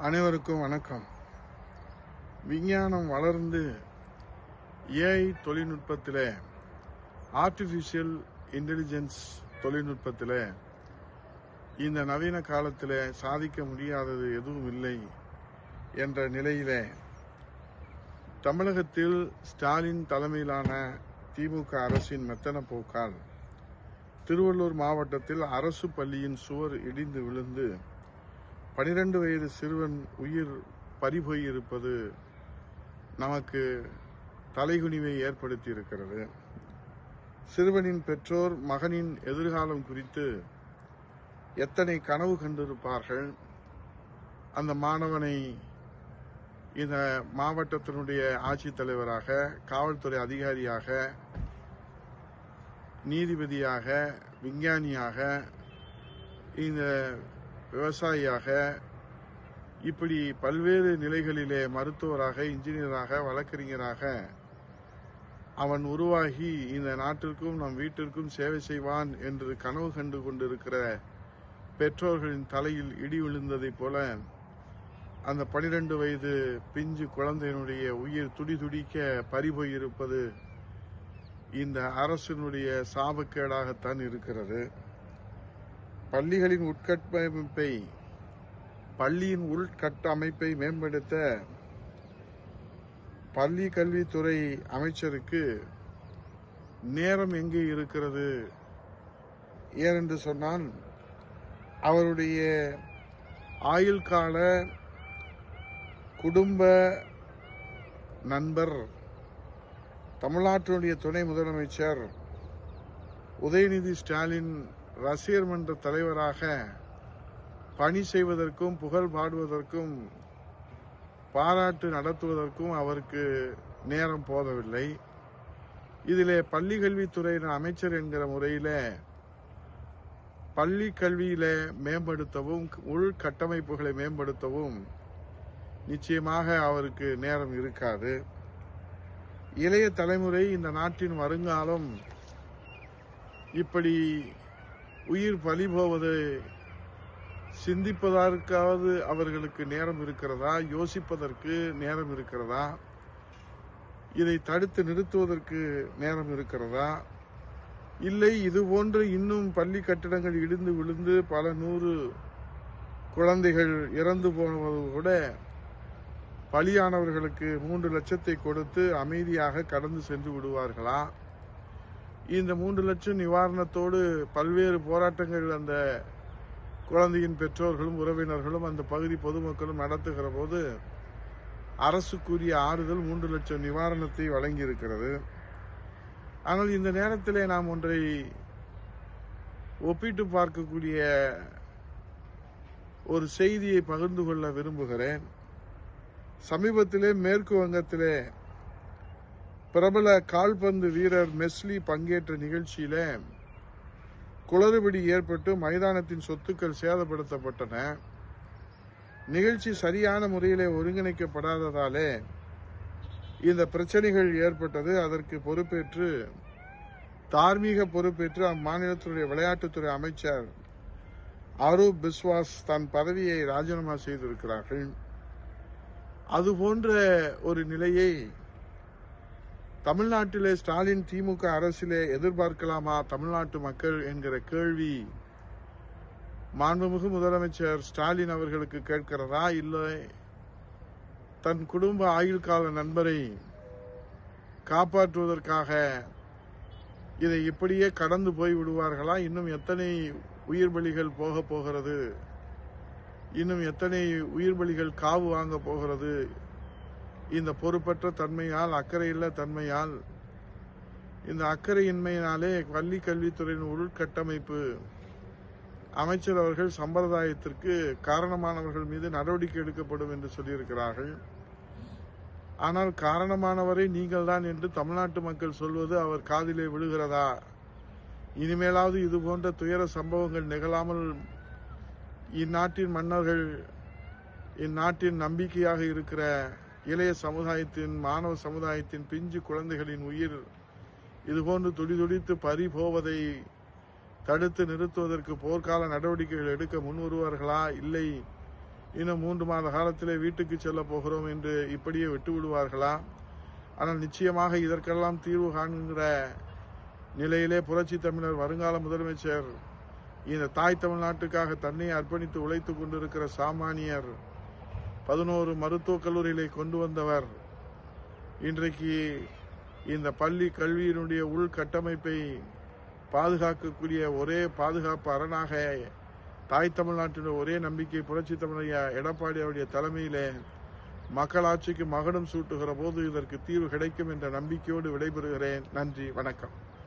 அனைவருக்கும் வணக்கம். விஞ்ஞானம் வளர்ந்து ஏஐ தொழில்நுட்பத்தில், ஆர்டிஃபிஷியல் இன்டெலிஜென்ஸ் தொழில்நுட்பத்தில் இந்த நவீன காலத்தில் சாதிக்க முடியாதது எதுவும் இல்லை என்ற நிலையில தமிழகத்தில் ஸ்டாலின் தலைமையிலான திமுக அரசின் மெத்தன போக்கால் திருவள்ளூர் மாவட்டத்தில் அரசு பள்ளியின் சுவர் இடிந்து விழுந்து 12 வயது சிறுவன் உயிர் பறிபோயிருப்பது நமக்கு தலைகுனிவை ஏற்படுத்தி இருக்கிறது. சிறுவனின் பெற்றோர் மகனின் எதிர்காலம் குறித்து எத்தனை கனவு கண்டிருப்பார்கள். அந்த மாணவனை இந்த மாவட்டத்தினுடைய ஆட்சித்தலைவராக, காவல்துறை அதிகாரியாக, நீதிபதியாக, விஞ்ஞானியாக, இந்த விவசாயியாக, இப்படி பல்வேறு நிலைகளிலே மருத்துவராக, இன்ஜினியராக, வழக்கறிஞராக அவன் உருவாகி இந்த நாட்டிற்கும் நம் வீட்டிற்கும் சேவை செய்வான் என்று கனவு கண்டு கொண்டிருக்கிற பெற்றோர்களின் தலையில் இடி விழுந்ததைப் போல அந்த 12 வயது பிஞ்சு குழந்தையினுடைய உயிர் துடிதுடிக்க பறிபோயிருப்பது இந்த அரசினுடைய சாபக்கேடாகத்தான் இருக்கிறது. பள்ளியின் உள்கட்டமைப்பை மேம்படுத்த பள்ளி கல்வித்துறை அமைச்சருக்கு நேரம் எங்கே இருக்கிறது? ஏனென்று சொன்னால், அவருடைய ஆயுள் கால குடும்ப நண்பர் தமிழ்நாட்டினுடைய துணை முதலமைச்சர் உதயநிதி ஸ்டாலின் ரசிகர் மன்ற தலைவராக பணி செய்வதற்கும், புகழ் பாடுவதற்கும், பாராட்டு நடத்துவதற்கும் அவருக்கு நேரம் போதவில்லை. இதிலே பள்ளி கல்வித்துறையின் அமைச்சர் என்கிற முறையில பள்ளி கல்வியில மேம்படுத்தவும், உள்கட்டமைப்புகளை மேம்படுத்தவும் நிச்சயமாக அவருக்கு நேரம் இருக்காது. இளைய தலைமுறை, இந்த நாட்டின் வருங்காலம் இப்படி உயிர் பலி போவது சிந்திப்பதற்காவது அவர்களுக்கு நேரம் இருக்கிறதா? யோசிப்பதற்கு நேரம் இருக்கிறதா? இதை தடுத்து நிறுத்துவதற்கு நேரம் இருக்கிறதா? இல்லை, இது போன்று இன்னும் பள்ளி கட்டிடங்கள் இடிந்து விழுந்து பல 100 குழந்தைகள் இறந்து போனது கூட பலியானவர்களுக்கு 3 லட்சத்தை கொடுத்து அமைதியாக கடந்து சென்று விடுவார்களா? இந்த 3 லட்சம் நிவாரணத்தோடு பல்வேறு போராட்டங்கள் அந்த குழந்தையின் பெற்றோர்களும் உறவினர்களும் அந்த பகுதி பொதுமக்களும் நடத்துகிற போது அரசுக்குரிய ஆறுதல் 3 லட்சம் நிவாரணத்தை வழங்கியிருக்கிறது. ஆனால் இந்த நேரத்திலே நாம் ஒன்றை ஒப்பிட்டு பார்க்கக்கூடிய ஒரு செய்தியை பகிர்ந்து கொள்ள விரும்புகிறேன். சமீபத்திலே மேற்கு வங்கத்திலே பிரபல கால்பந்து வீரர் மெஸ்லி பங்கேற்ற நிகழ்ச்சியில குளறுபடி ஏற்பட்டு மைதானத்தின் சொத்துக்கள் சேதப்படுத்தப்பட்டன. நிகழ்ச்சி சரியான முறையிலே ஒருங்கிணைக்கப்படாததாலே இந்த பிரச்சனைகள் ஏற்பட்டது. அதற்கு பொறுப்பேற்று, தார்மீக பொறுப்பேற்று அம்மாநிலத்துடைய விளையாட்டுத்துறை அமைச்சர் அரூப் பிஸ்வாஸ் தன் பதவியை ராஜினாமா செய்திருக்கிறார்கள். அதுபோன்ற ஒரு நிலையை தமிழ்நாட்டிலே ஸ்டாலின் திமுக அரசிலே எதிர்பார்க்கலாமா தமிழ்நாட்டு மக்கள் என்கிற கேள்வி மாண்புமிகு முதலமைச்சர் ஸ்டாலின் அவர்களுக்கு கேட்கிறதா? இல்லை, தன் குடும்ப ஆயுள் கால நண்பரை காப்பாற்றுவதற்காக இதை இப்படியே கடந்து போய் விடுவார்களா? இன்னும் எத்தனை உயிர் பலிகள் போக போகிறது? இன்னும் எத்தனை உயிர் பலிகள் காவு வாங்க போகிறது? இந்த பொறுப்பற்ற தன்மையால், அக்கறையில்ல தன்மையால், இந்த அக்கறையின்மையினாலே பள்ளி கல்வித்துறையின் உள்கட்டமைப்பு அமைச்சர் அவர்கள் சம்பிரதாயத்திற்கு காரணமானவர்கள் மீது நடவடிக்கை எடுக்கப்படும் என்று சொல்லியிருக்கிறார்கள். ஆனால் காரணமானவரை நீங்கள் தான் என்று தமிழ்நாட்டு மக்கள் சொல்வது அவர் காதிலே விழுகிறதா? இனிமேலாவது இதுபோன்ற துயர சம்பவங்கள் நிகழாமல் இந்நாட்டின் மன்னர்கள், இந்நாட்டின் நம்பிக்கையாக இருக்கிற இளைய சமுதாயத்தின், மாணவ சமுதாயத்தின் பிஞ்சு குழந்தைகளின் உயிர் இதுபோன்று துடிதுடித்து பறி போவதை தடுத்து நிறுத்துவதற்கு போர்க்கால நடவடிக்கைகள் எடுக்க முன் வருவார்களா? இல்லை, இன்னும் 3 மாத காலத்திலே வீட்டுக்கு செல்ல போகிறோம் என்று இப்படியே விட்டு விடுவார்களா? ஆனால் நிச்சயமாக இதற்கெல்லாம் தீர்வு காண்கிற நிலையிலே புரட்சி தமிழர் வருங்கால முதலமைச்சர், இந்த தாய் தமிழ்நாட்டுக்காக தன்னை அர்ப்பணித்து உழைத்துக் கொண்டிருக்கிற சாமானியர், 11 மருத்துவக் கல்லூரிகளை கொண்டு வந்தவர், இன்றைக்கு இந்த பள்ளி கல்வியினுடைய உள்கட்டமைப்பை பாதுகாக்கக்கூடிய ஒரே பாதுகாப்பு அரணாக தாய் தமிழ்நாட்டின் ஒரே நம்பிக்கை புரட்சி தமிழர் எடப்பாடி அவருடைய தலைமையிலே மக்களாட்சிக்கு மகுடம் சூட்டுகிற போது இதற்கு தீர்வு கிடைக்கும் என்ற நம்பிக்கையோடு விடைபெறுகிறேன். நன்றி, வணக்கம்.